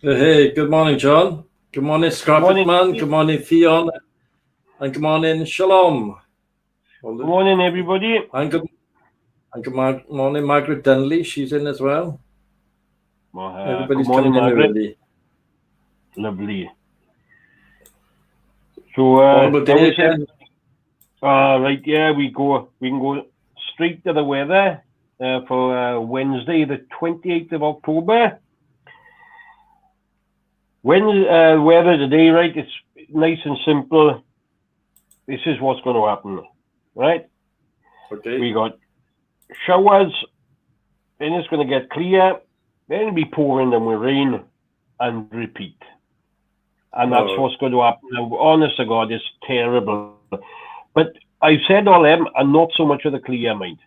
Hey, good morning, John. Good morning, Scrap It morning. Man. Good morning, Theon. And good morning, Shalom. Good morning, everybody. And good morning, Margaret Dunley. She's in as well. Everybody's good morning, coming in Margaret. already. Lovely. So, Horrible day again. right, yeah, we can go straight to the weather for Wednesday, the 28th of October. Weather today, right? It's nice and simple. This is what's going to happen, right? Okay. We got showers, then it's going to get clear, then it'll be pouring and with rain and repeat. And that's what's going to happen. Now, honest to God, it's terrible. But I've said all them, and not so much of the clear, mind.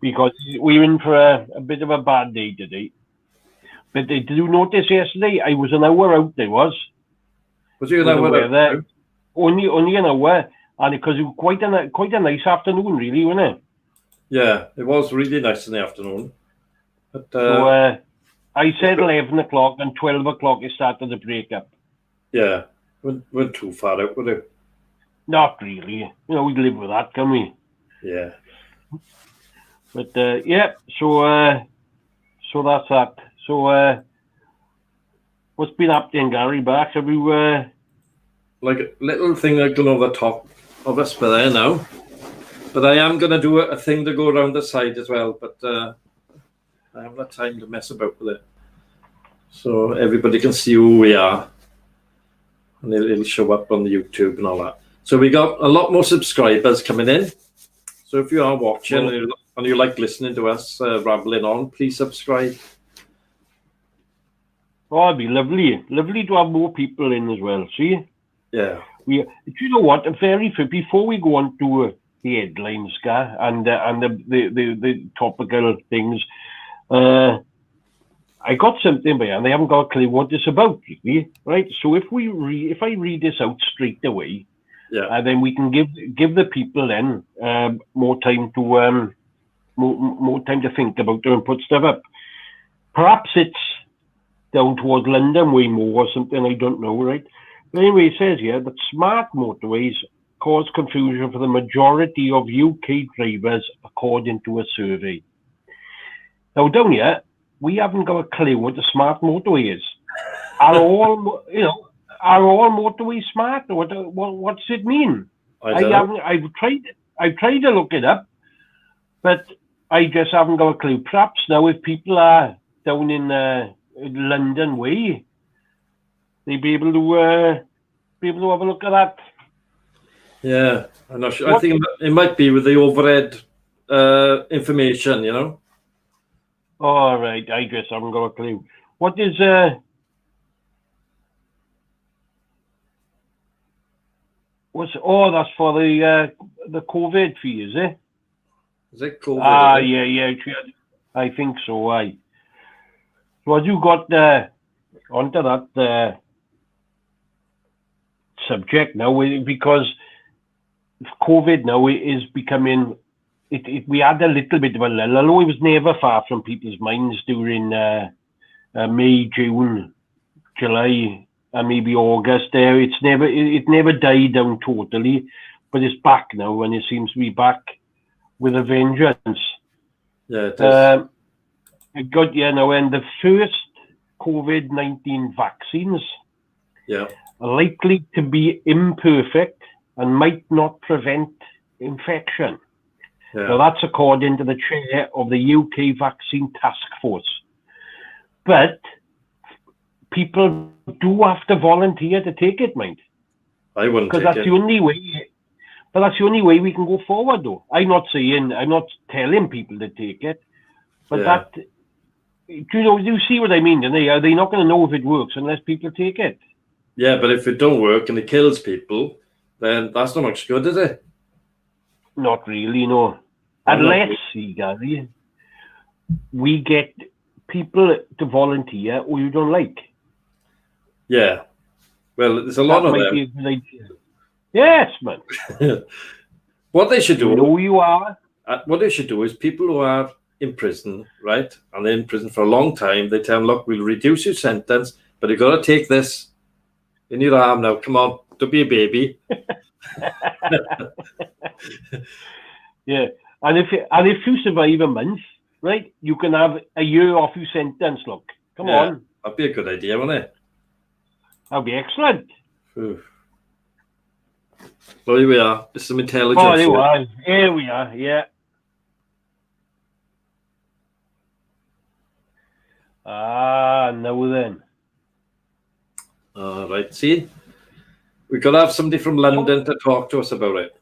Because we're in for a bit of a bad day today. But did you notice yesterday, I was an hour out, there was. Was you an hour out? Only an hour. And because it was quite a nice afternoon, really, wasn't it? Yeah, it was really nice in the afternoon. But, so I said 11 o'clock, and 12 o'clock it started to break up. Yeah, weren't too far out, were it? Not really. We live with that, can we? Yeah. But yeah, so that's that. So what's been happening, Gary? Back? Have you like a little thing like going over the top of us by there now. But I am going to do a thing to go around the side as well. But I haven't got time to mess about with it. So everybody can see who we are. And it'll show up on the YouTube and all that. So we got a lot more subscribers coming in. So if you are watching and you like listening to us rambling on, please subscribe. Oh, it'd be lovely. Lovely to have more people in as well, see? Yeah. Do you know what? Before we go on to the headlines, and the topical things, I got something by, and I haven't got a clue what it's about, right? So if I read this out straight away, then we can give the people then more time to more time to think about it and put stuff up. Perhaps it's down towards London way more or something, I don't know, right? But anyway, it says here that smart motorways cause confusion for the majority of UK drivers, according to a survey. Now, down here, we haven't got a clue what a smart motorway is. Are all motorways smart? What's it mean? I've tried to look it up, but I just haven't got a clue. Perhaps now, if people are down in London way, they'd be able to have a look at that. Yeah, I'm not sure. I think it might be with the overhead information, All right, I guess I haven't got a clue. What is that's for the COVID fee, is it? Is it COVID? Yeah, I think so. So have you got onto that subject now, because COVID now is becoming. We had a little bit of a lull, although it was never far from people's minds during May, June, July, and maybe August. There, it never died down totally, but it's back now, and it seems to be back with a vengeance. Yeah, it is. And the first COVID-19 vaccines are likely to be imperfect and might not prevent infection. Yeah. Now, that's according to the chair of the UK Vaccine Task Force. But people do have to volunteer to take it, mind. I wouldn't take it. Because that's the only way. But that's the only way we can go forward, though. I'm not telling people to take it. But do you see what I mean? Are they not going to know if it works unless people take it? Yeah, but if it don't work and it kills people, then that's not much good, is it? Not really, no. Unless, Gary, we get people to volunteer who you don't like. Yeah. Well, there's a lot of them. Be a good idea. Yes, man. What they should do. You know who you are. What they should do is people who are in prison, right? And they're in prison for a long time. They tell them, look, we'll reduce your sentence, but you've got to take this in your arm now. Come on, don't be a baby. Yeah, and if you survive a month, right, you can have a year off your sentence. Look, come on, that'd be a good idea, wouldn't it? That'd be excellent. Well, here we are. There's some intelligence. Oh, there we are. Here we are. Yeah. Now then. All right. See, we could have somebody from London to talk to us about it.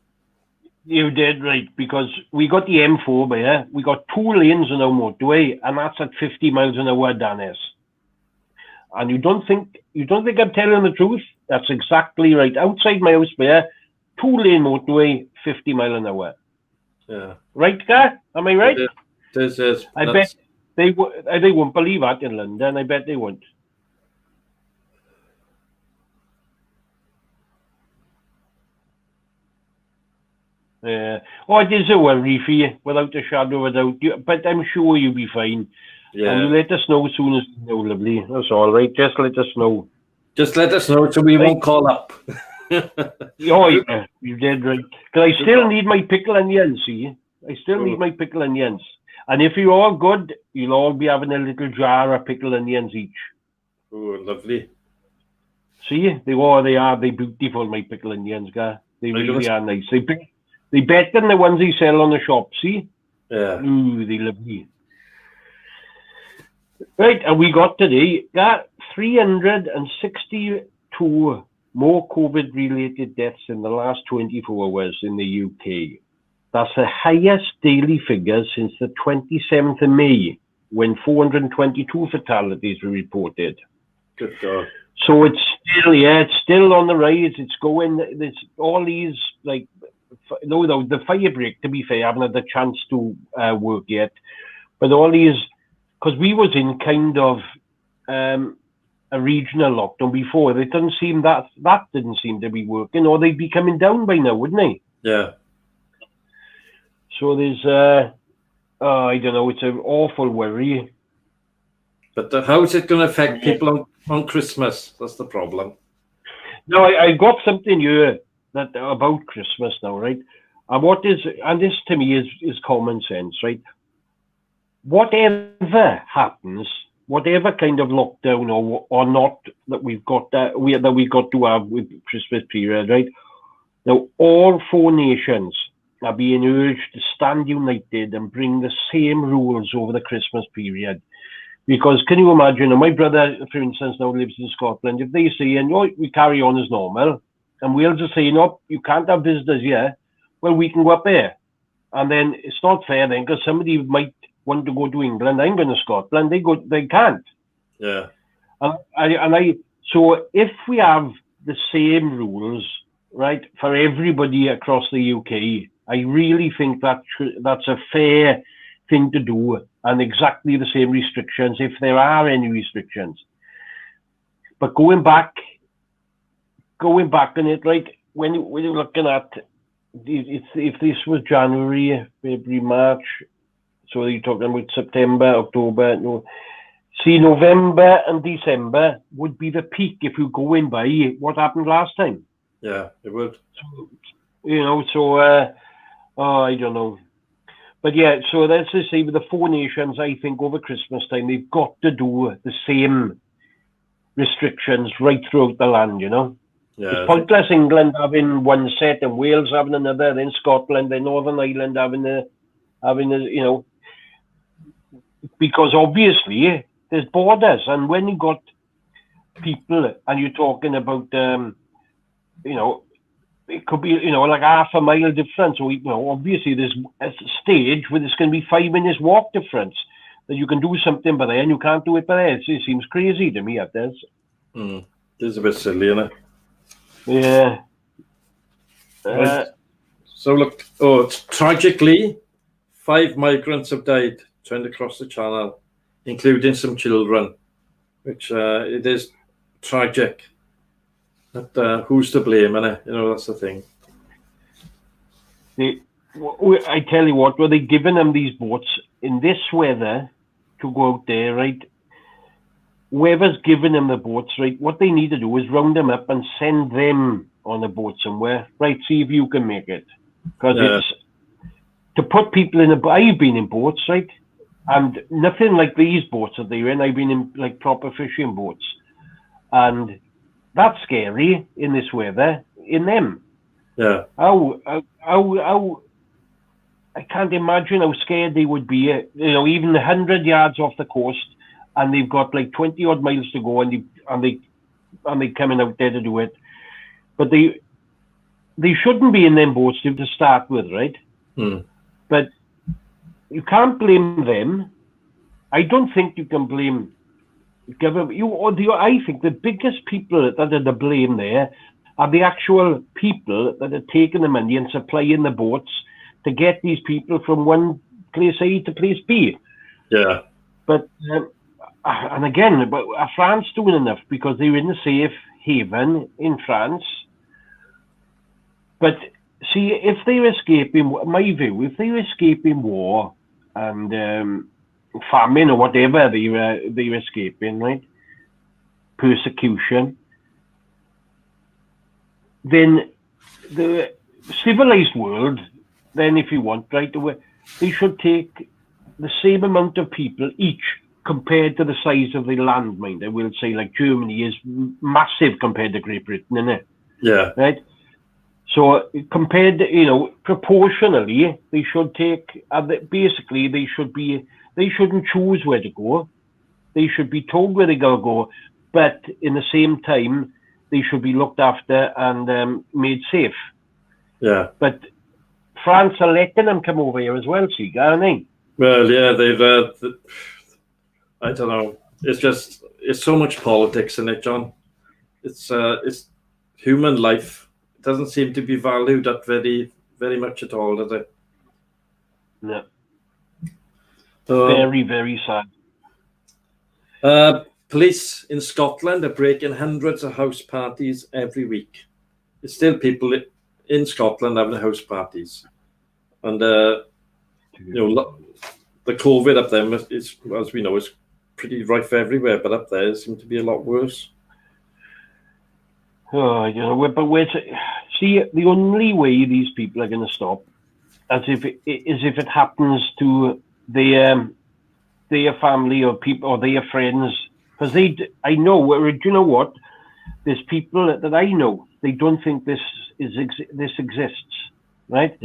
You did right, because we got the M4 by here. We got 2 lanes on our motorway, and that's at 50 miles an hour, Dennis. And you don't think I'm telling the truth? That's exactly right. Outside my house by here, 2-lane motorway, 50 mile an hour. Yeah. Right, Gar? Am I right? This is. I bet they won't believe that in London. I bet they won't. Oh, it is a worry for you, without a shadow of a doubt. But I'm sure you'll be fine. Yeah. And you let us know as soon as you know, lovely. That's all right. Just let us know. Just let us know so we won't call up. Oh, yeah, you did right. Because I still need my pickle onions, see? I still need my pickle onions. And if you're all good, you'll all be having a little jar of pickle onions each. Oh, lovely. See? They are. They're beautiful, my pickle onions, guy. They really are nice. They're better than the ones they sell on the shop, see? Yeah. Ooh, they love me. Right, and we got today, 362 more COVID-related deaths in the last 24 hours in the UK. That's the highest daily figure since the 27th of May, when 422 fatalities were reported. Good God. So it's still on the rise. It's going. There's all these, like, no, the fire break, to be fair, I haven't had the chance to work yet. But all these, because we was in kind of a regional lockdown before, it doesn't seem that didn't seem to be working, or they'd be coming down by now, wouldn't they? Yeah. So there's, I don't know, it's an awful worry. But how is it going to affect people on Christmas? That's the problem. No, I got something here about Christmas now, right? And this to me is common sense, right? Whatever happens, whatever kind of lockdown or not that we got to have with Christmas period, right? Now, all 4 nations are being urged to stand united and bring the same rules over the Christmas period. Because can you imagine, my brother, for instance, now lives in Scotland, if they say, and we carry on as normal, and Wales are saying, no, you can't have visitors here, well, we can go up there. And then it's not fair then, because somebody might want to go to England. I'm going to Scotland. They can't. Yeah. So if we have the same rules, right, for everybody across the UK, I really think that's a fair thing to do, and exactly the same restrictions, if there are any restrictions. But going back on it, right, when you're looking at, if this was January, February, March, so you're talking about September, October, no. See, November and December would be the peak if you go in by what happened last time. Yeah, it would. So, I don't know. But yeah, so let's just say with the 4 nations, I think over Christmas time, they've got to do the same restrictions right throughout the land, Yeah. It's pointless England having one set and Wales having another, then Scotland, then Northern Ireland having a because obviously there's borders, and when you got people and you're talking about, it could be, like half a mile difference. So, obviously there's a stage where there's going to be 5 minutes walk difference that you can do something by there and you can't do it by there. It seems crazy to me, it does. It is a bit silly, isn't it? Yeah. So look, tragically, 5 migrants have died trying to cross the channel, including some children, which it is tragic. But who's to blame, innit? That's the thing. I tell you what, were they giving them these boats in this weather to go out there, right? Whoever's giving them the boats, right, what they need to do is round them up and send them on a boat somewhere, right? See if you can make it. Because it's to put people in I've been in boats, right? And nothing like these boats that they're in. I've been in like proper fishing boats. And that's scary in this weather, in them. Yeah. How I can't imagine how scared they would be, even 100 yards off the coast, and they've got like 20 odd miles to go, and they coming out there to do it. But they shouldn't be in them boats to start with, right? But you can't blame them. I don't think you can blame government. I think the biggest people that are to blame there are the actual people that are taking the money and supplying the boats to get these people from one place A to place B. Yeah. But and again, but are France doing enough because they're in a safe haven in France? But see, if they're escaping, my view, if they're escaping war and famine or whatever they're escaping, right? Persecution, then the civilized world, then if you want, right, they should take the same amount of people each compared to the size of the land, mind. I will say, like Germany is massive compared to Great Britain, isn't it? Yeah. Right. So compared, proportionally, they should take. Basically, they shouldn't choose where to go. They should be told where they gotta go, but in the same time, they should be looked after and made safe. Yeah. But France are letting them come over here as well, see, aren't they? Well, yeah, they've. I don't know. It's so much politics in it, John. It's human life. It doesn't seem to be valued at very, very much at all, does it? No. Very, very sad. Police in Scotland are breaking hundreds of house parties every week. There's still people in Scotland having house parties, and the COVID up there is, as we know, is pretty rife everywhere, but up there it seems to be a lot worse. Oh, but see, the only way these people are going to stop is if it happens to their family or people or their friends. Because I know, do you know what? There's people that I know, they don't think this exists, right?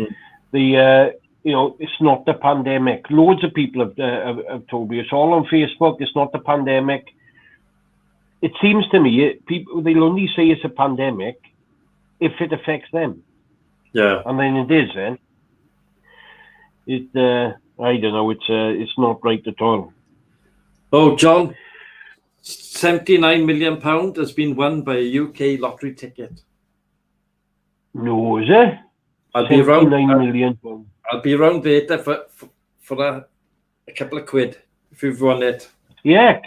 It's not the pandemic. Loads of people have told me, it's all on Facebook, it's not the pandemic. It seems to me, people, they'll only say it's a pandemic if it affects them. Yeah. And then it is, then. I don't know, it's not right at all. Oh, John, £79 million has been won by a UK lottery ticket. No, is it? I'll be around £79 million. I'll be around later for a couple of quid if you've won it. Yeah,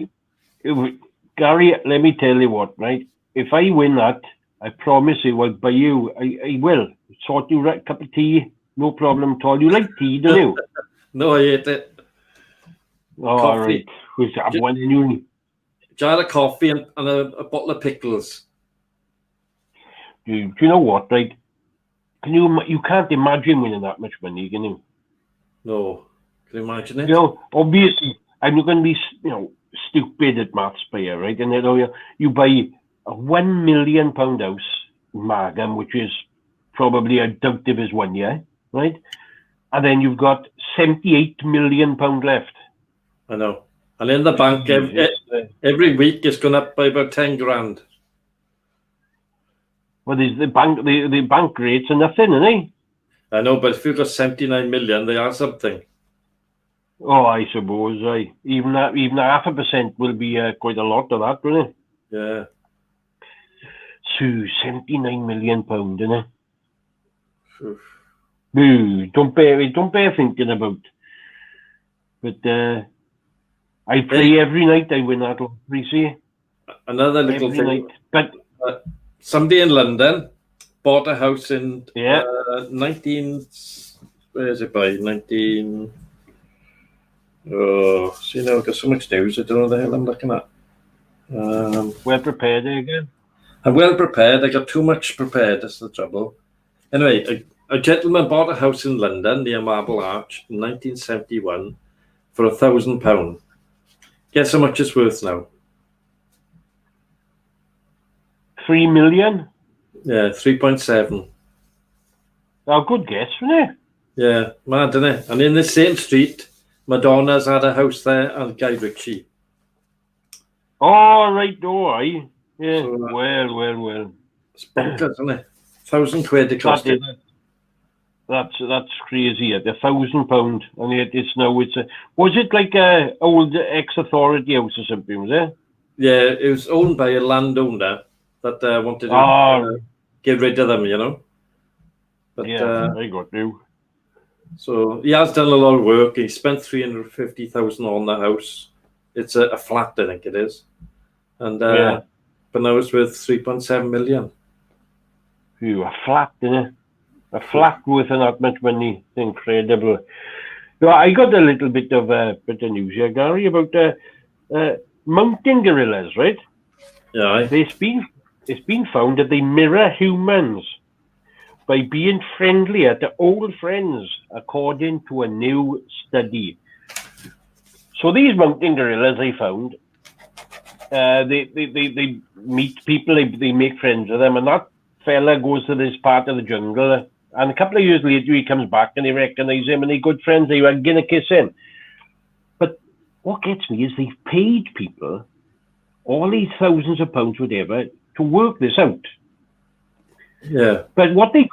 Gary, let me tell you what, right? If I win that, I promise you, I'll buy you. I will sort you a cup of tea, no problem at all. You like tea, don't you? No, I hate it. All right. I've won you. Jar of coffee and a bottle of pickles. Do you know what, right? You can't imagine winning that much money, can you? No. Can you imagine it? Obviously, I'm not going to be, stupid at maths player, right? And you buy a £1 million house in Margam, which is probably, I doubt if it's 1 year, right? And then you've got £78 million left. I know. And in the bank, every week it's gone up by about 10 grand. Well, the bank rates are nothing, aren't they? I know, but if you've got 79 million, they are something. Oh, I suppose, even 0.5% will be quite a lot of that, wouldn't it? Yeah. So £79 million, isn't it? Boo! Don't bear thinking about. But I play every night. I win that lottery. See. Another little every thing. Night. But somebody in London bought a house in 19 where is it by? 19... Oh, see now, I've got so much news, I don't know the hell I'm looking at. Well prepared again. I'm well prepared. I got too much prepared, that's the trouble. Anyway, a gentleman bought a house in London near Marble Arch in 1971 for £1,000. Guess how much it's worth now? 3 million? Yeah, 3.7. Oh, good guess, wasn't it? Yeah, mad, isn't it? And in the same street, Madonna's had a house there and Guy Ritchie. Oh, right, aye. Yeah, So, well. It's bonkers, isn't it? £1,000 it cost it. That's crazy. At £1,000, and yet it's now was it like a old ex-authority house or something? Was it? Yeah, it was owned by a landowner that wanted to get rid of them, you know. But, yeah, I got you. So he has done a lot of work. He spent $350,000 on the house. It's a flat, I think it is, and but now it's worth 3.7 million. Phew, a flat, isn't it? A flat worth that much money. Incredible. So I got a little bit of news here, Gary, about mountain gorillas, right? Yeah. It's been found that they mirror humans by being friendlier to old friends, according to a new study. So these mountain gorillas they found, they meet people, they make friends with them, and that fella goes to this part of the jungle, and a couple of years later he comes back and they recognise him and they're good friends, they were going to kiss him. But what gets me is they've paid people all these thousands of pounds, whatever, to work this out. Yeah. But what they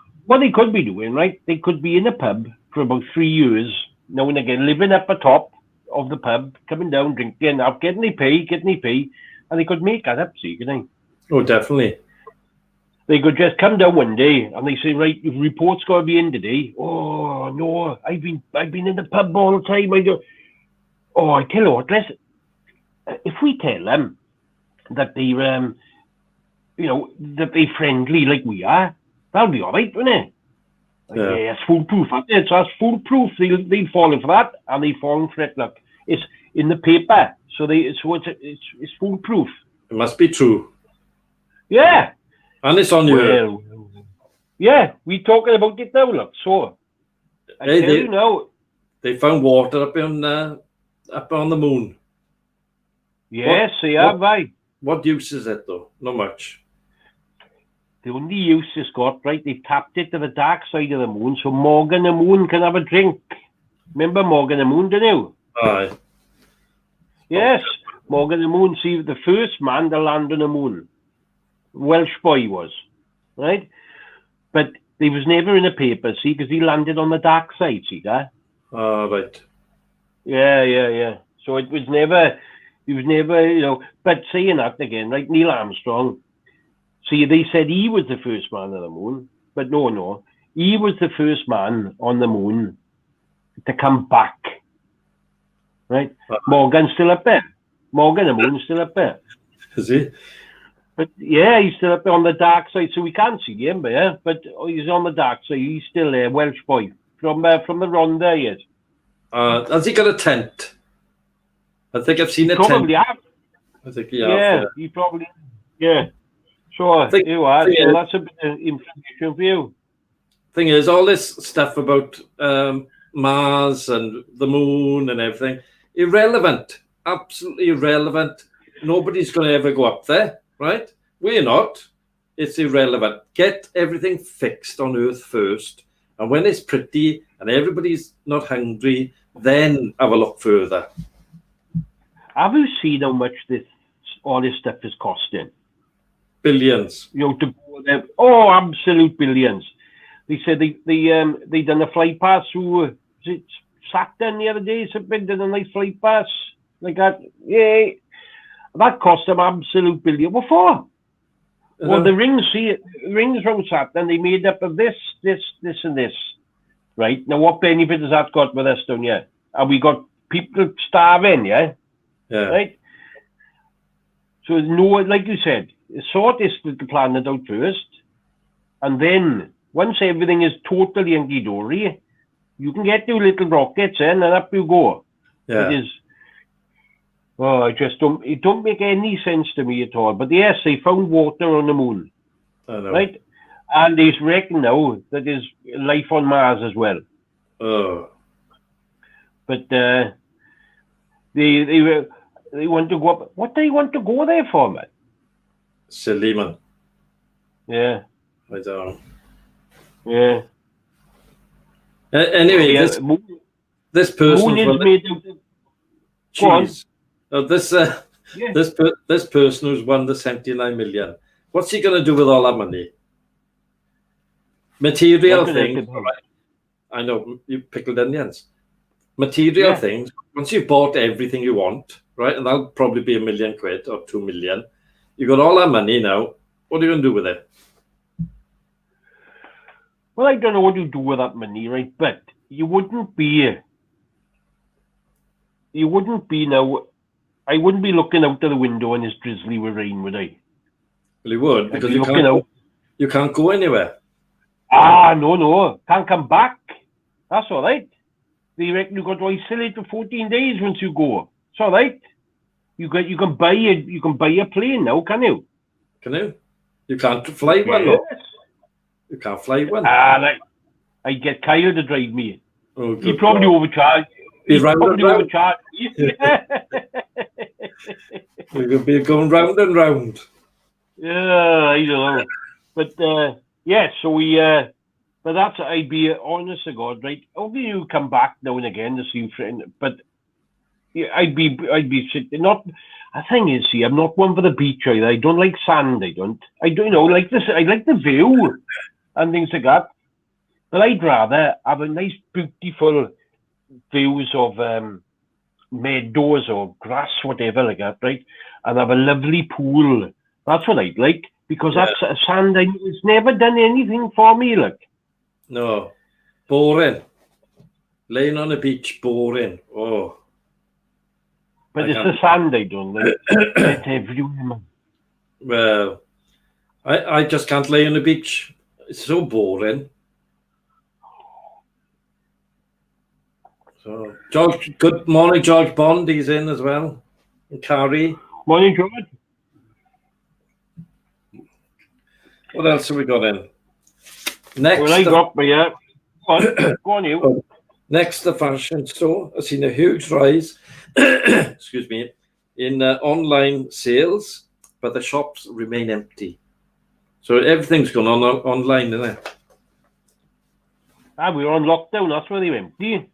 could be doing, right? They could be in a pub for about 3 years, now and again, living up atop of the pub, coming down, drinking, up, getting their pay, and they could make that up, see, couldn't they? Oh, definitely. They could just come down one day and they say, right, the report's got to be in today. Oh no, I've been in the pub all the time. I tell you what, if we tell them that they that they're friendly like we are, that'll be all right, won't it? Yeah, it's foolproof. That's foolproof. They've fallen for that, and they've fallen for it. Look, it's in the paper, so it's foolproof. It must be true. Yeah. And it's on you. Yeah, we're talking about it now, look. So, I tell you now. They found water up on the moon. Yes, they have, right. What use is it, though? Not much. The only use it's got, right, they tapped it to the dark side of the moon so Morgan the Moon can have a drink. Remember Morgan the Moon, didn't you? Aye. Yes, Morgan the Moon, see, the first man to land on the moon. Welsh boy was, right? But he was never in the paper, see, because he landed on the dark side, see that? Right. Yeah. So he was never, but saying that again, right, Neil Armstrong, see, they said he was the first man on the moon, but no, he was the first man on the moon to come back, right? Morgan's still up there. Morgan the Moon's still up there. Is he? But yeah, he's still up there on the dark side, so we can't see him, but he's on the dark side. He's still there, Welsh boy from the Rhondda, yes. Has he got a tent? I think I've seen a probably tent. Have. I think he has. He probably, yeah. So you are. So that's a bit of information for you. Thing is, all this stuff about Mars and the moon and everything, irrelevant. Absolutely irrelevant. Nobody's going to ever go up there, right? We're not. It's irrelevant. Get everything fixed on Earth first. And when it's pretty and everybody's not hungry, then have a look further. Have you seen how much all this stuff is costing? Billions. To go there. Oh, absolute billions. They said they done a flight pass through Saturn the other day. Something did a nice flight pass like that. Yeah, that cost them absolute billion. What for? Well, the rings from Saturn, they made up of this, and this. Right now, what benefit has that got with us down here? Have we got people starving? Yeah. Right. So like you said, sort this the planet out first, and then once everything is totally hunky-dory, You can get your little rockets in, and up you go. Yeah. It is. Oh, it don't make any sense to me at all. But yes, they found water on the moon, I know. right? And they reckon now that there's life on Mars as well. Oh. But they want to go up. What do they want to go there for, man? Silly, man. Yeah. I don't know. Yeah. Anyway, Yeah, this person moon is made of cheese. This yeah. this person who's won the 79 million. What's he going to do with all that money? Material things. Right? I know you pickled onions. Material things. Once you've bought everything you want, right, and that'll probably be £1 million or 2 million. You got all that money now. What are you going to do with it? Well, I don't know what you do with that money, right? But you wouldn't be now. I wouldn't be looking out of the window and it's drizzly with rain, would I? Well, you would, because you can't go anywhere. No. Can't come back. That's all right. They reckon you got to isolate for 14 days once you go. It's all right. You can buy a plane now, can you? Can you? You can't fly one, though. You can't fly one. I get Kyle to drive me. Oh, he probably overcharged. He's probably overcharged. You'll be going round and round. Yeah, I don't know. But so we but that's I'd be honest to God, right? Only you come back now and again to see friend, but I'd be sitting not. The thing is, see, I'm not one for the beach either. I don't like sand. I don't like this. I like the view and things like that. But I'd rather have a nice, beautiful views of meadows or grass, whatever like that, right? And have a lovely pool. That's what I'd like, because that's sand. It's never done anything for me, look. No, boring. Laying on a beach, boring. Oh. But it's the sand I don't like. It's everywhere. Well, I just can't lay on the beach. It's so boring. So, George, good morning, George Bond. He's in as well. And Carrie. Morning, George. What else have we got in? Next, well, I got me. Go on, you. Next, the fashion store has seen a huge rise. Excuse me, in online sales, but the shops remain empty. So everything's gone on online, isn't it? We're on lockdown. That's where they're empty.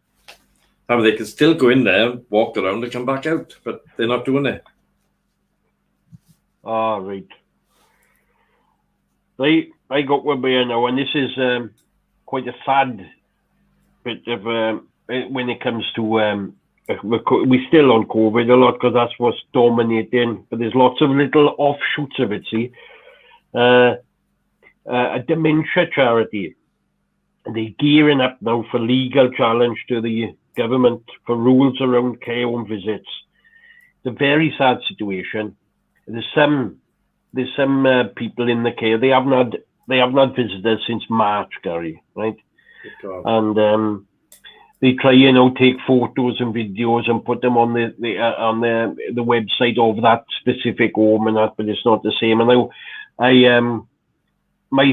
They can still go in there, walk around, and come back out, but they're not doing it. Right. I got one here now, and this is quite a sad bit of when it comes to we're still on COVID a lot because that's what's dominating, but there's lots of little offshoots of it. See, a dementia charity, they're gearing up now for legal challenge to the government for rules around care home visits. It's a very sad situation. There's some people in the care, they haven't had visitors since March, Gary, right? And they try, take photos and videos and put them on the website of that specific home and that, but it's not the same. And my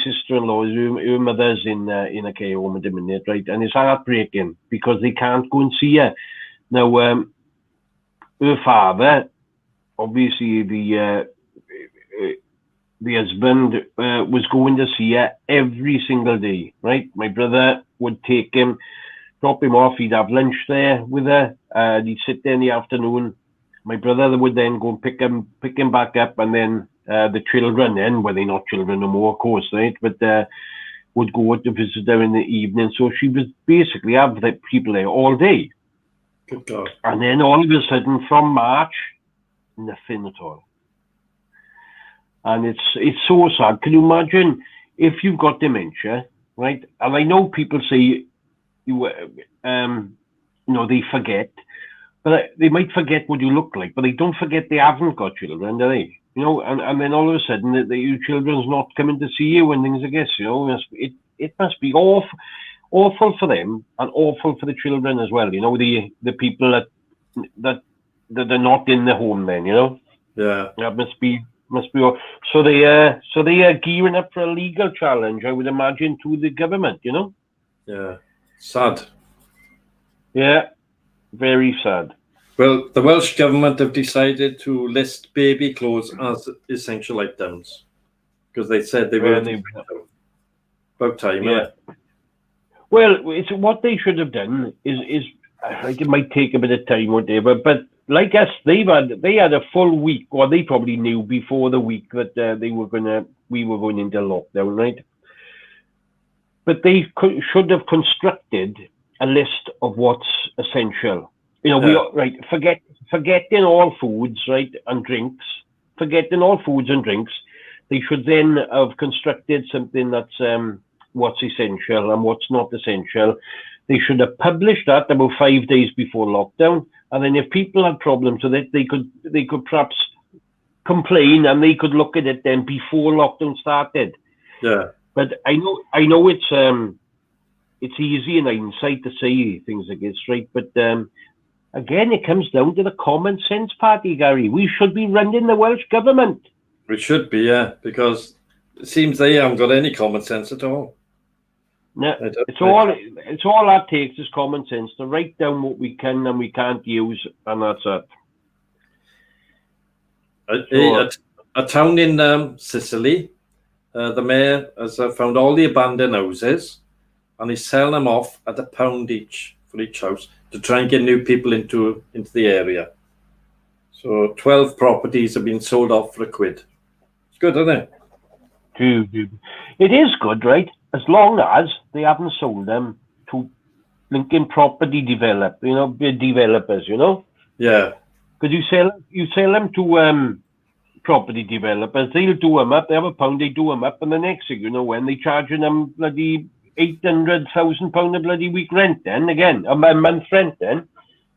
sister-in-law, her mother's in a care home at the minute, right? And it's heartbreaking because they can't go and see her. Now, her father, obviously the husband was going to see her every single day, right? My brother would take him, drop him off, he'd have lunch there with her, he'd sit there in the afternoon. My brother would then go and pick him back up, and then the children then, well, they're not children no more, of course, right? But would go to visit her in the evening. So she was basically have the people there all day. Good God. And then all of a sudden from March, nothing at all. And it's so sad. Can you imagine if you've got dementia, right? And I know people say they forget, but they might forget what you look like, but they don't forget they haven't got children, do they? And then all of a sudden your children's not coming to see you and things like this. It must be awful. awful for them and awful for the children as well. You know, the people that are not in the home then. You know. Yeah. That must be. So they are gearing up for a legal challenge, I would imagine, to the government. You know. Yeah. Sad. Yeah. Very sad. Well, the Welsh government have decided to list baby clothes as essential items because they said they were about time. Yeah. Well, it's what they should have done is like, it might take a bit of time, whatever. But like us, they had a full week, or they probably knew before the week that we were going into lockdown, right? But they should have constructed a list of what's essential. You know, right, forgetting all foods, right, and drinks, forgetting all foods and drinks, they should then have constructed something that's what's essential and what's not essential. They should have published that about 5 days before lockdown, and then if people had problems with it, they could perhaps complain and they could look at it then before lockdown started. Yeah. But I know it's easy in hindsight to say things like this, right? But again, it comes down to the common sense party, Gary. We should be running the Welsh government. We should be, yeah, because it seems they haven't got any common sense at all. No, it's all that takes is common sense to write down what we can and we can't use, and that's it. A town in Sicily, the mayor has found all the abandoned houses, and he's selling them off at £1 each for each house to try and get new people into the area. So 12 properties have been sold off for £1. It's good, isn't it? It is good, right? As long as they haven't sold them to Lincoln property developers, you know? Yeah. Because you sell them to property developers, they'll do them up, they have £1, they do them up, and the next thing you know, when they charging them bloody £800,000 a bloody week rent then, again, a month rent then.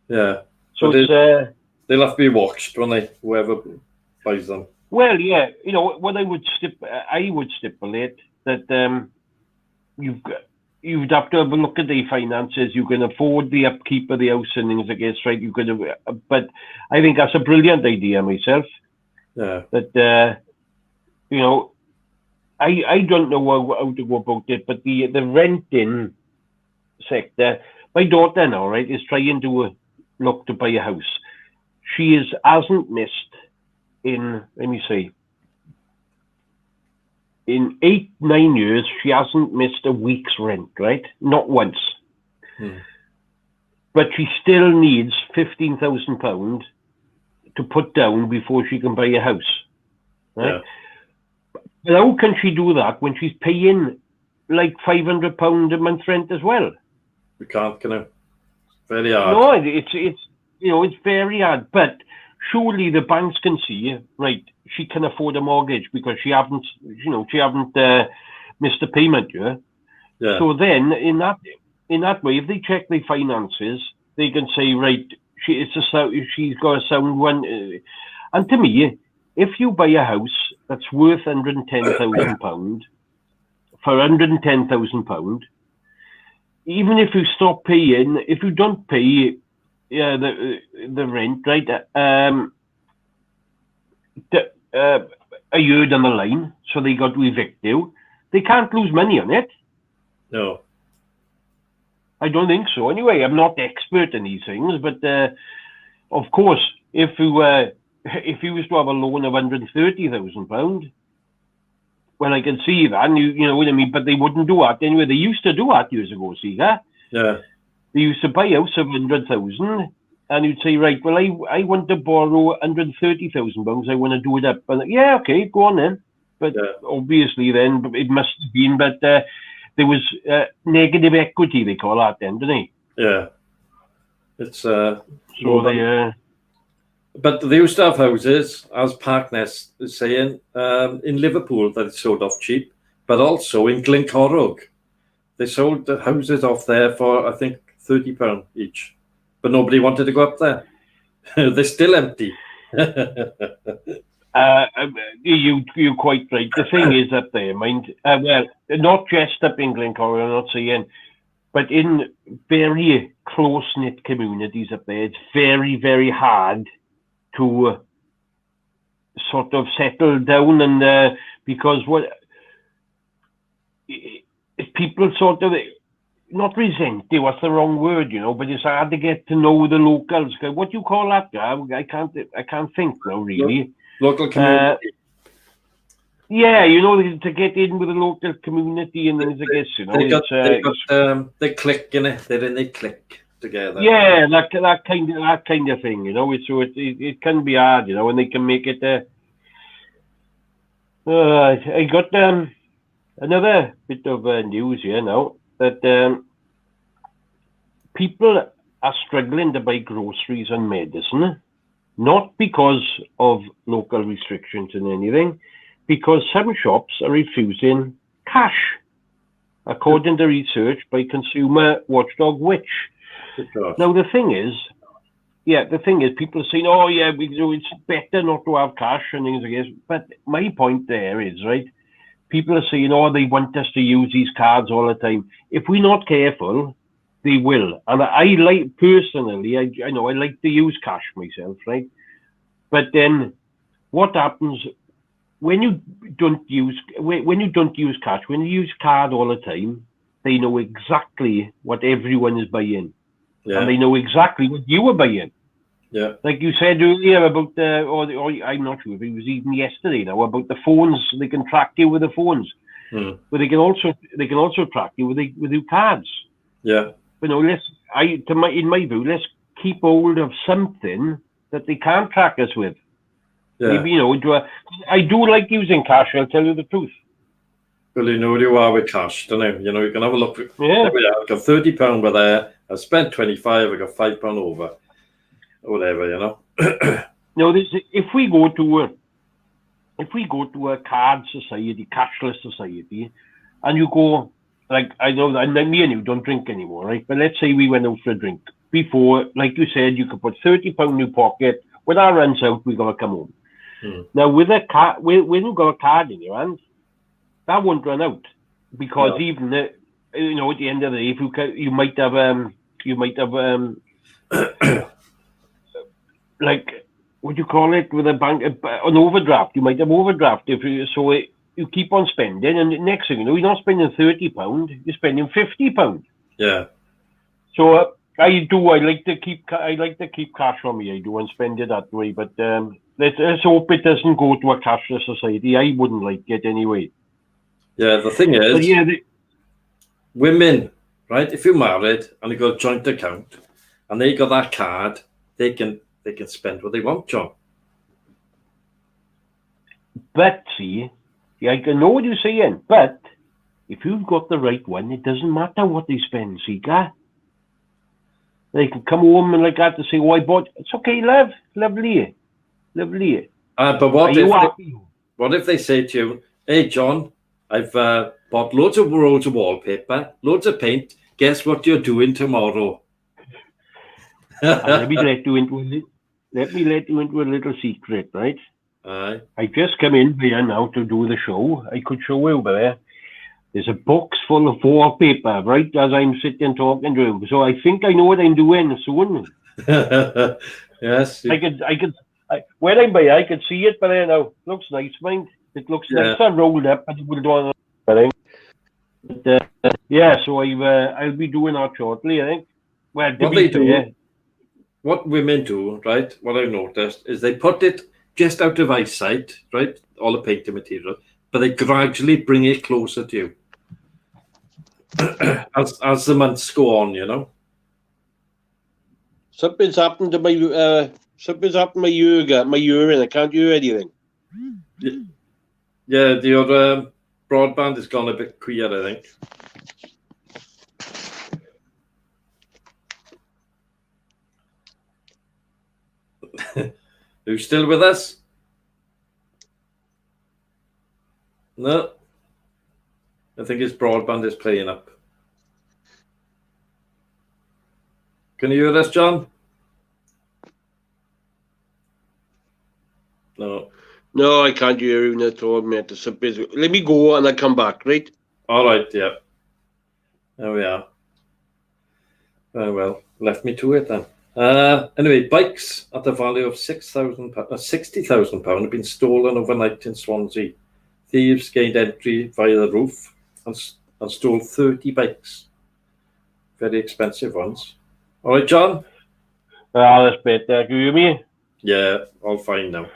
Yeah. So they'll have to be watched, won't they, whoever buys them. Well, yeah, you know, what I would stipulate that you'd have to have a look at the finances. You can afford the upkeep of the house and things like this, right? But I think that's a brilliant idea myself. Yeah. That you know, I don't know how to go about it, but the renting sector, my daughter now, right, is trying to look to buy a house. She hasn't missed in, let me say, in 8-9 years, she hasn't missed a week's rent, right? Not once. But she still needs £15,000 to put down before she can buy a house, right? Yeah. But how can she do that when she's paying like £500 a month rent as well? We can't, can I? Very hard. No, it's very hard. But surely the banks can see, right? She can afford a mortgage because she haven't missed a payment, yeah. Yeah. So then, in that way, if they check their finances, they can say, right, she's got a sound one. And to me, if you buy a house that's worth £110,000 for £110,000, even if you stop paying, if you don't pay the rent, right, a year down the line, so they got to evict you, they can't lose money on it. No. I don't think so. Anyway, I'm not expert in these things, but of course, if you was to have a loan of £130,000, well, I can see that, and you know what I mean. But they wouldn't do that anyway. They used to do that years ago. See that? Yeah. They used to buy a house of 100,000, and you'd say, right, well, I want to borrow £130,000. I want to do it up. And yeah, okay, go on then. But obviously, then it must have been. But there was negative equity, they call that, then, didn't they? Yeah. It's so they. But they used to have houses, as Parkness is saying, in Liverpool that it sold off cheap, but also in Glencorrog. They sold the houses off there for, I think, £30 each. But nobody wanted to go up there. They're still empty. You're quite right. The thing is up there, mind. Well, not just up in Glencorrog, I'm not saying. but in very close-knit communities up there, it's very, very hard to sort of settle down, and because people sort of not resent you, what's the wrong word, but it's hard to get to know the locals. What do you call that? I can't think now, really. Local community. Yeah, to get in with the local community and things, I guess, they click, they're in a click together. Yeah, that kind of thing, So it can be hard, and they can make it. I got another bit of news here now that people are struggling to buy groceries and medicine, not because of local restrictions and anything, because some shops are refusing cash, according to research by consumer watchdog Which. Now the thing is, people are saying, "Oh yeah, it's better not to have cash and things like this." But my point there is, right? People are saying, "Oh, they want us to use these cards all the time." If we're not careful, they will. And I personally, I know I like to use cash myself, right? But then, what happens when you don't use cash? When you use card all the time, they know exactly what everyone is buying. Yeah. And they know exactly what you are buying. Yeah. Like you said earlier about or I'm not sure if it was even yesterday now, about the phones. They can track you with the phones. But they can also track you with your cards. Yeah. But in my view, let's keep hold of something that they can't track us with. Yeah. Maybe, I do like using cash, I'll tell you the truth. Well, you know where you are with cash, don't you? You can have a look. Yeah. I got £30 with there. I spent 25. I got £5 over, or whatever, No, if we go to a card society, cashless society, and you go, like, I know that me and you don't drink anymore, right? But let's say we went out for a drink. Before, like you said, you could put £30 in your pocket. When that runs out, we gotta come home. Now with a card, when you got a card in your hand, that won't run out, because even at the end of the day, if you might have like, what do you call it, with a bank, an overdraft. You might have overdraft you keep on spending, and next thing you know, you're not spending £30, you're spending £50. Yeah. So I like to keep cash on me. I do, and spend it that way. But let's hope it doesn't go to a cashless society. I wouldn't like it anyway. Yeah, the thing is, women, right? If you're married and you got a joint account and they got that card, they can spend what they want, John. But see, I can know what you're saying. But if you've got the right one, it doesn't matter what they spend. See, they can come home and like that to say, "Oh, I bought." It's okay, love, lovely. But what if they say to you, "Hey, John, I've bought loads of rolls of wallpaper, loads of paint. Guess what you're doing tomorrow?" Let me let you into a little secret, right? Aye. I just come in here now to do the show. I could show you over there. There's a box full of wallpaper, right, as I'm sitting talking to you. So I think I know what I'm doing soon. Yes. When I'm by, I can see it, but I know. Looks nice, mind. It looks nice and rolled up, and it will do on the so I'll be doing that shortly, I think. Well, what women do, right, what I've noticed is they put it just out of eyesight, right, all the painting material, but they gradually bring it closer to you as the months go on, Something's happened to my urine. I can't hear anything. Yeah, your broadband has gone a bit queer, I think. Are you still with us? No. I think his broadband is playing up. Can you hear us, John? No. No, I can't hear you at all, mate. Let me go and I'll come back, right? All right, yeah. There we are. Oh, well, left me to it then. Anyway, bikes at the value of £60,000 have been stolen overnight in Swansea. Thieves gained entry via the roof and stole 30 bikes. Very expensive ones. All right, John? That's better. Can you hear me? Yeah, all fine now.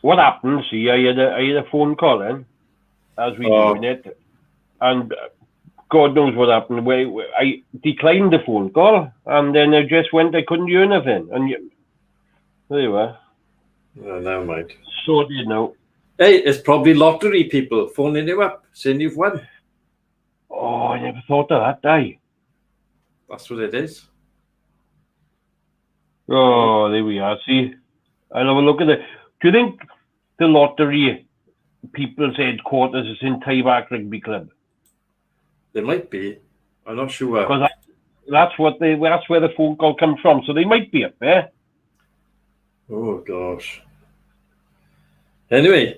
What happened? See, I had a phone call in as we doing it, and God knows what happened. I declined the phone call, and then I just went. I couldn't do anything, and there you are. Oh, never mind. So do you know? Hey, it's probably lottery people phoning you up saying you've won. Oh, I never thought of that, eh? That's what it is. Oh, there we are. See, I'll have a look at it. Do you think the lottery people's headquarters is in Tybark Rugby Club? They might be. I'm not sure. Because that's where the phone call comes from. So they might be up there. Oh gosh. Anyway,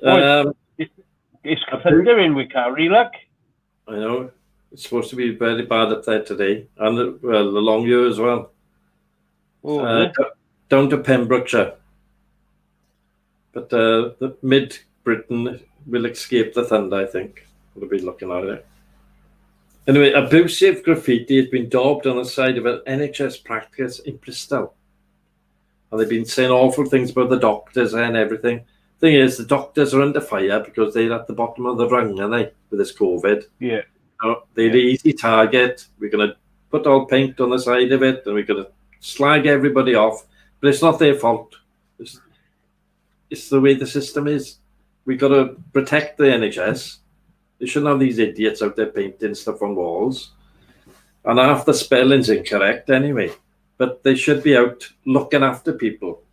it's thundering with Carrie, look. I know it's supposed to be very bad up there today, and the long year as well. Oh, down to Pembrokeshire, but the mid Britain will escape the thunder. I think we'll be looking at it. Anyway, abusive graffiti has been daubed on the side of an NHS practice in Bristol. And they've been saying awful things about the doctors and everything. Thing is, the doctors are under fire because they're at the bottom of the rung, aren't they, with this COVID? Yeah. So they're the easy target. We're going to put all paint on the side of it and we're going to slag everybody off. But it's not their fault. It's the way the system is. We've got to protect the NHS. They shouldn't have these idiots out there painting stuff on walls. And half the spelling's incorrect anyway. But they should be out looking after people.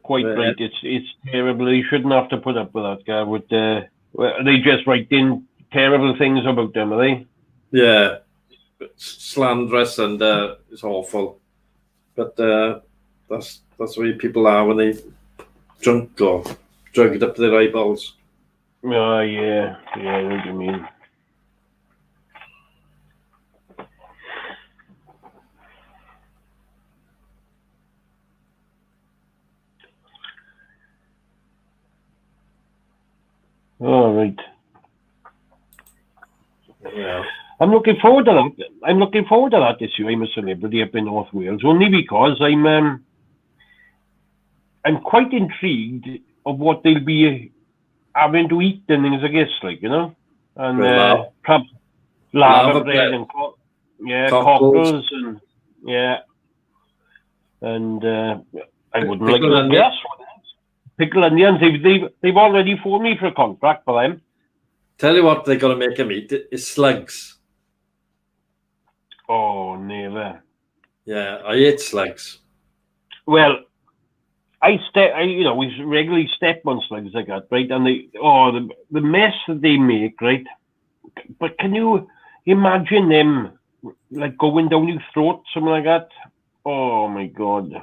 Quite right. It's terrible. They shouldn't have to put up with that guy. They just write in terrible things about them, are they? Yeah. Slanderous and it's awful. But that's the way people are when they drunk or drugged up their eyeballs. Oh, yeah. Yeah, I know what you mean. All right. Yeah. I'm looking forward to that. I'm looking forward to that this year. I'm a celebrity up in North Wales, only because I'm quite intrigued of what they'll be having to eat and things, I guess, like, you know, and perhaps lava bread and cockles and and I wouldn't like to guess what else. Pickle onions. They've already phoned me for a contract for them. Tell you what, they're going to make them eat is slugs. Oh, never. Yeah, I hate slugs. Well, we regularly step on slugs like that, right? And the mess that they make, right? But can you imagine them like going down your throat, something like that? Oh my God.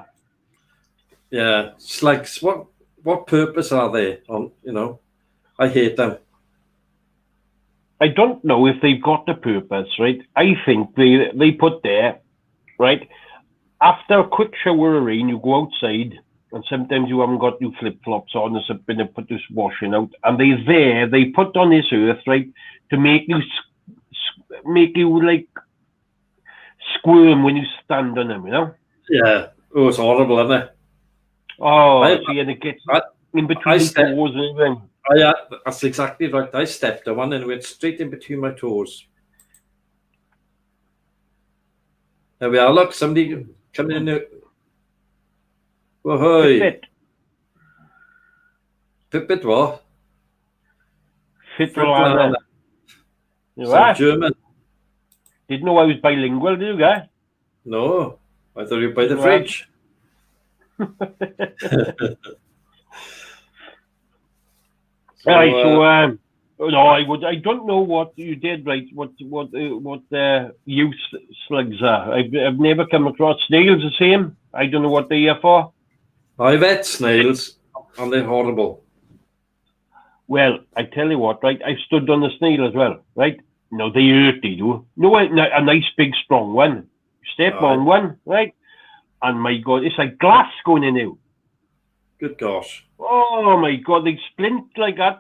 Yeah, slugs. What purpose are they on? You know, I hate them. I don't know if they've got the purpose, right? I think they put there, right? After a quick shower of rain, you go outside, and sometimes you haven't got your flip-flops on or something to put this washing out, and they put on this earth, right, to make you like squirm when you stand on them, you know? Yeah. Oh, it's horrible, isn't it? Oh, and it gets in between the toes and everything. Yeah, that's exactly right. I stepped on one and it went straight in between my toes. There we are. Look, somebody coming in there. Oh, hey. Pipit what? Fitlana. Some German. Didn't know I was bilingual, did you, guy? No, I thought you were by the fridge. Right, I don't know what you did, right? What use slugs are. I've never come across snails the same. I don't know what they are for. I've had snails, and they're horrible. Well, I tell you what, right? I stood on the snail as well, right? No, they hurt, they do. No, a nice big strong one. Step on one, right? And my God, it's like glass going in now. Good gosh. Oh my God, they splint like that.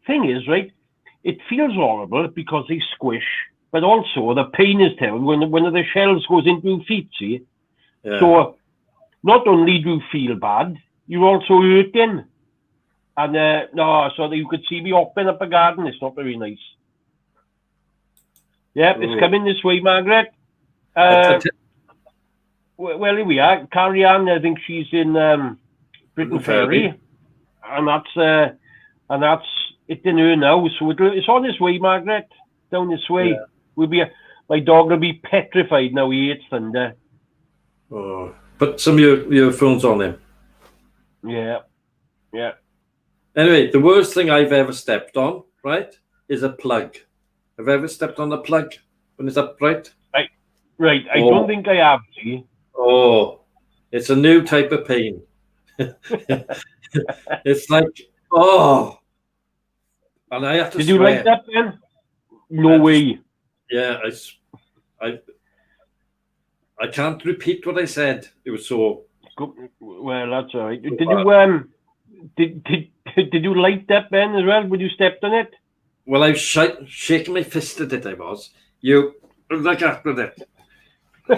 Thing is, right, it feels horrible because they squish, but also the pain is terrible when one of the shells goes into your feet, see? Yeah. So not only do you feel bad, you're also hurting. And no, so that you could see me hopping up a garden. It's not very nice. Yeah, it's coming this way, Margaret. Well, here we are. Carrie Ann, I think she's in Britain Ferry, and that's it in her now. So it's on its way, Margaret, down this way. Yeah. My dog will be petrified now. He hates thunder. Oh, put some of your phones on him. Yeah. Anyway, the worst thing I've ever stepped on, right, is a plug. Have you ever stepped on a plug when it's upright? Right. I don't think I have, see. Oh, it's a new type of pain. It's like, and I have to Did swear. you like that, then? No way. Yeah, I can't repeat what I said. It was so. Well, that's all right. Did you like that, Ben, as well when you stepped on it? Well, I was shaking my fist at it. I was. You look after it.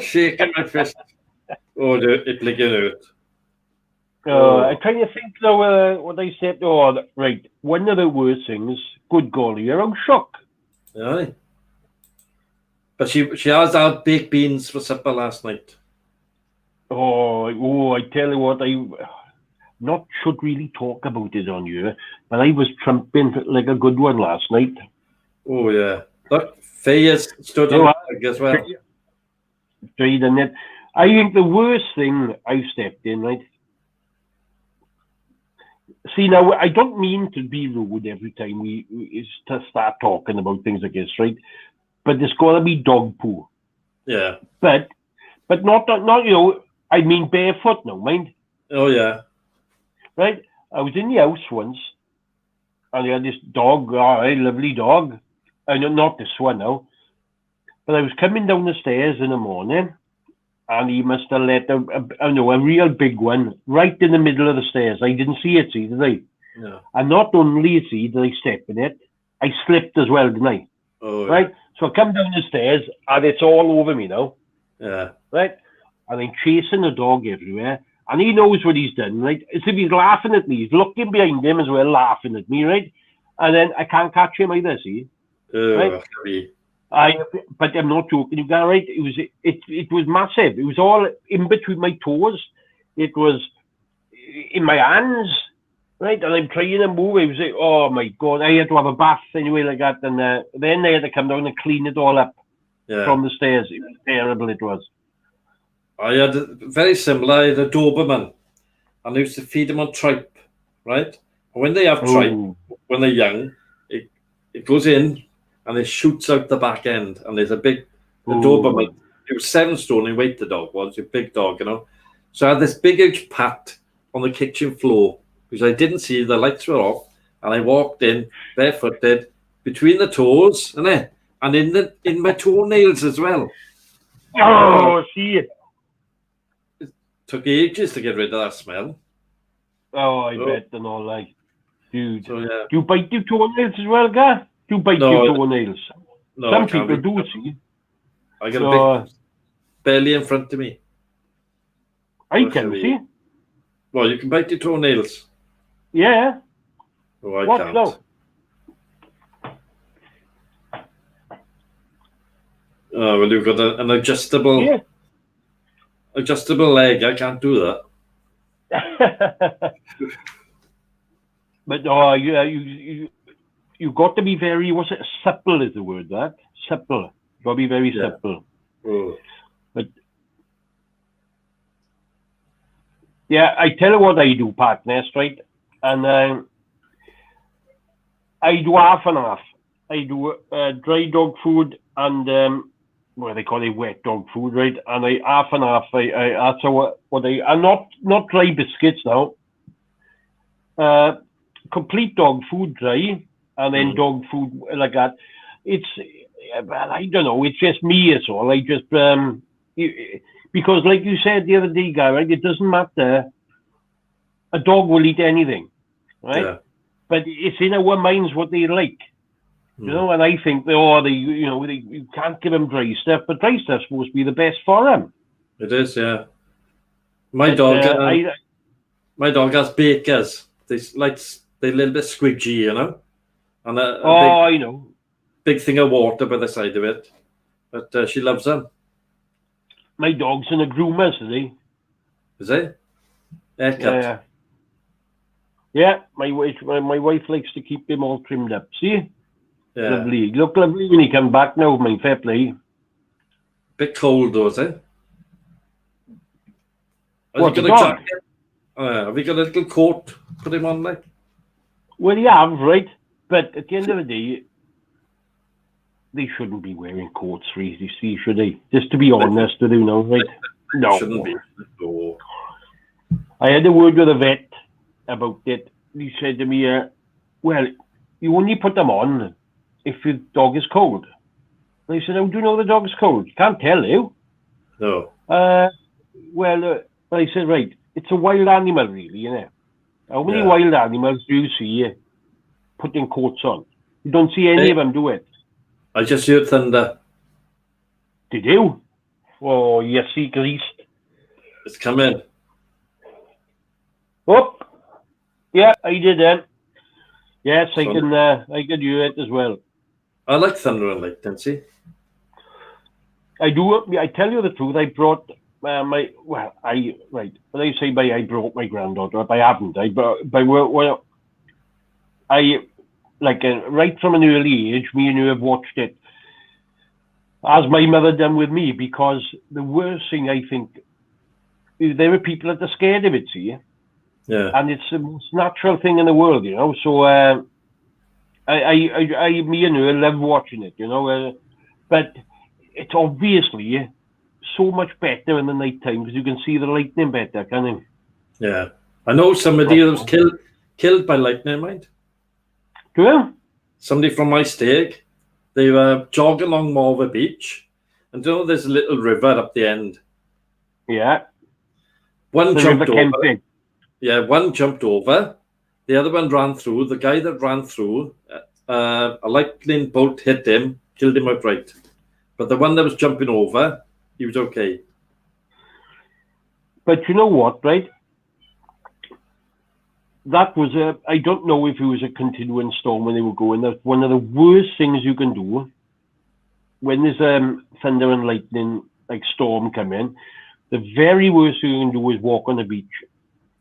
Shaking my fist. Oh, it like it hurt. I kind of think though what I said. Oh, right. One of the worst things. Good golly, you're out shocked. Aye. But she has had baked beans for supper last night. Oh! I tell you what, I not should really talk about it on you, but I was trumping like a good one last night. Oh yeah. Look, Faye stood on the plug as well. I think the worst thing I've stepped in, right? See, now, I don't mean to be rude every time we start talking about things like this, right? But there's got to be dog poo. Yeah. But not I mean barefoot now, mind? Oh, yeah. Right? I was in the house once, and I had this dog, a lovely dog. I know, not this one now. But I was coming down the stairs in the morning, and he must have let a real big one right in the middle of the stairs. I didn't see it, did I? No. And not only did I step in it, I slipped as well, didn't I? Oh, right? So I come down the stairs, and it's all over me now. Yeah. Right? And I'm chasing the dog everywhere, and he knows what he's done, right? It's if he's laughing at me. He's looking behind him as well, laughing at me, right? And then I can't catch him either, see? Right? But I'm not joking, you guys, right? It was massive. It was all in between my toes. It was in my hands, right? And I'm trying to move. It was like, oh my God, I had to have a bath anyway like that. And then they had to come down and clean it all up from the stairs. It was terrible, it was. I had very similar. I had a Doberman, and I used to feed them on tripe, right? And when they have tripe, when they're young, it goes in and it shoots out the back end. And there's a big Doberman. It was 7 stone in weight, the dog was. A big dog, you know. So I had this big huge pat on the kitchen floor because I didn't see the lights were off. And I walked in barefooted between the toes and in my toenails as well. Oh, see it. Took ages to get rid of that smell. Oh, I bet and all like, dude. So, yeah. Do you bite your toenails as well, guy? Do you bite your toenails? No, some people do, see. I got a big belly in front of me. I can see. Well, you can bite your toenails. Yeah. Oh, I can't. No? Oh, well, you've got an adjustable. Yeah. Adjustable leg. I can't do that. But you got to be very. Was it supple? Is the word that supple? Got to be very supple. Oh. But yeah, I tell you what I do, partners, right? And I do half and half. I do dry dog food and. What they call it, wet dog food, right? And I half and half. That's what I'm not dry biscuits now. Complete dog food dry, and then dog food like that. It's well, I don't know. It's just me. It's all. I just because like you said the other day, guy, right? It doesn't matter. A dog will eat anything, right? Yeah. But it's in our minds what they like, you know. And I think you can't give them dry stuff, but dry stuff's supposed to be the best for them. It is, yeah. My dog has bakers. They're a little bit squidgy, you know, and I know. Big thing of water by the side of it, but she loves them. My dog's in a groomer, is he? Is he? Haircut. Yeah. My wife likes to keep him all trimmed up. See? Yeah. Lovely. Look lovely when he come back now, my fair play. Bit cold though, is it? What, the dog? Have you got a little coat? Put him on, like? Well, you have, right? But at the end of the day, they shouldn't be wearing coats, really, see, should they? Just to be honest with you now, right? No. Shouldn't be. No. I had a word with a vet about it. He said to me, well, you only put them on if your dog is cold. And I said, how do you know the dog is cold? Can't tell you. No. I said, right, it's a wild animal, really, you know. How many wild animals do you see putting coats on? You don't see any of them do it. I just heard thunder. Did you? Oh, yes, see, greased. It's coming. Oh, yeah, I did then. Yes, I can hear it as well. I like thunder and lightning, see? I do. I tell you the truth. I brought I brought my granddaughter up. I haven't. Right from an early age, me and her have watched it, as my mother done with me, because the worst thing, I think, there are people that are scared of it, see? Yeah. And it's the most natural thing in the world, you know? So, me and her love watching it, you know? But it's obviously so much better in the night time because you can see the lightning better, can you? Yeah. I know somebody that was killed by lightning, mind. Yeah. Somebody from my stake. They were jogging along Morva Beach, and there's a little river up the end. Yeah. One jumped over. Yeah, one jumped over. The other one ran through. The guy that ran through, a lightning bolt hit him, killed him outright. But the one that was jumping over, he was okay. But you know what, right? That was I don't know if it was a continuing storm when they were going. That's one of the worst things you can do when there's thunder and lightning, like storm come in. The very worst thing you can do is walk on the beach,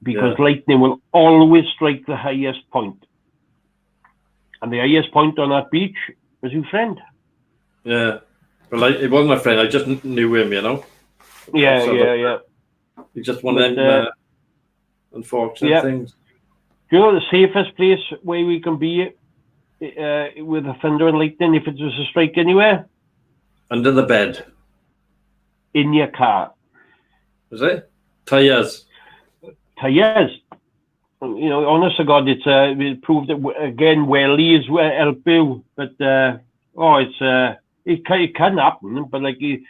because lightning will always strike the highest point. And the highest point on that beach was your friend. Yeah. Well, it wasn't my friend. I just knew him, you know. Yeah. He's just one of them unfortunate things. Do you know the safest place where we can be with the thunder and lightning if it was a strike anywhere? Under the bed. In your car. Is it? Tires. You know, honest to God, it proved that again. Welly is help you, but it can happen. But like you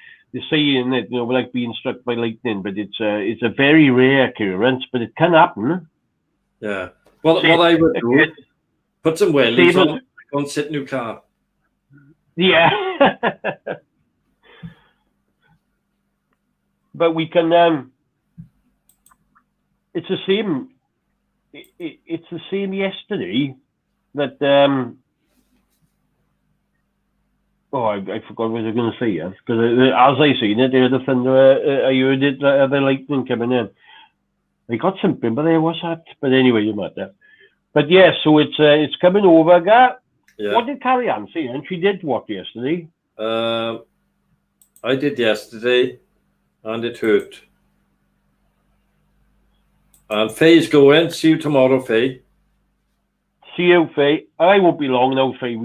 say in it, you know, like being struck by lightning, but it's a very rare occurrence, but it can happen. Yeah. Well, what I would do, put some wellies on, go and sit in your car. Yeah. But we can. It's the same. It's the same yesterday. That I forgot what I was going to say. Yeah, because as I seen it, the thunder. I heard it. The lightning coming in. I got something, but there was that. But anyway, you matter. But yeah, so it's coming over. Yeah. What did Carrie Ann say? And she did what yesterday? I did yesterday, and it hurt. And Faye's going. See you tomorrow, Faye. See you, Faye. I won't be long now, Faye.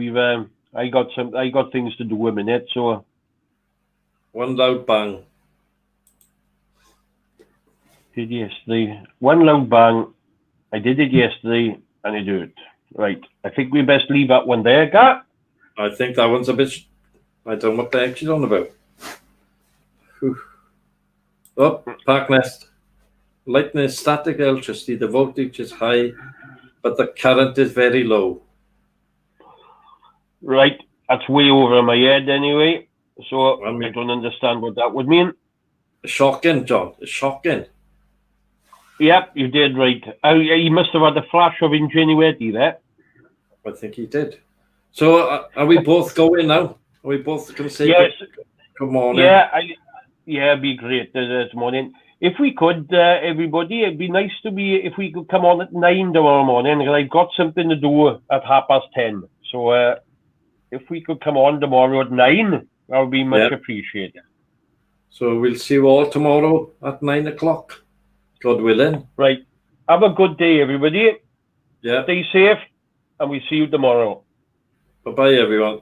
I got things to do a minute, so. One loud bang. Did yesterday. One loud bang. I did it yesterday, and I do it. Right. I think we best leave that one there, Gat. I think that one's a bit. I don't know what the heck she's on about. Whew. Oh, Park Nest. Lightning is static electricity. The voltage is high, but the current is very low. Right, that's way over my head anyway. So I don't understand what that would mean. Shocking, John. It's shocking. Yep, you did right. He must have had a flash of ingenuity there. I think he did. So are we both going now? Are we both going to say yes. Good morning? Yeah, it'd be great this morning. If we could, everybody, it'd be nice if we could come on at 9 tomorrow morning, because I've got something to do at 10:30. So if we could come on tomorrow at 9, that would be much appreciated. So we'll see you all tomorrow at 9 o'clock, God willing. Right. Have a good day, everybody. Yeah. Stay safe, and we'll see you tomorrow. Bye-bye, everyone.